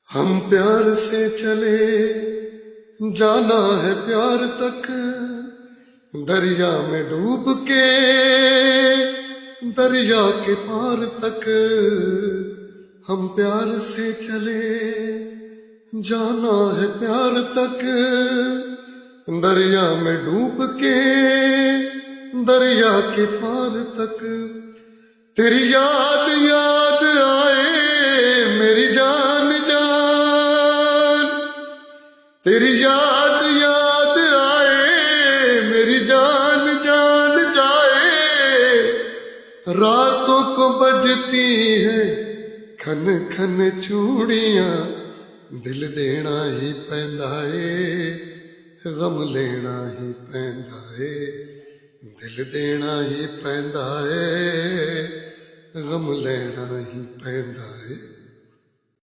हम प्यार से चले जाना है प्यार तक, दरिया में डूब के दरिया के पार तक। हम प्यार से चले जाना है प्यार तक, दरिया में डूब के दरिया के पार तक। तेरी याद याद आए मेरी जान जान, तेरी याद याद आए मेरी जान जान जाए। रातों को बजती है खन खन चूड़ियां, दिल देना ही पैंदा है गम लेना ही पैंदा है। दिल देना ही पैंदा है गम लेना ही पैंदा है।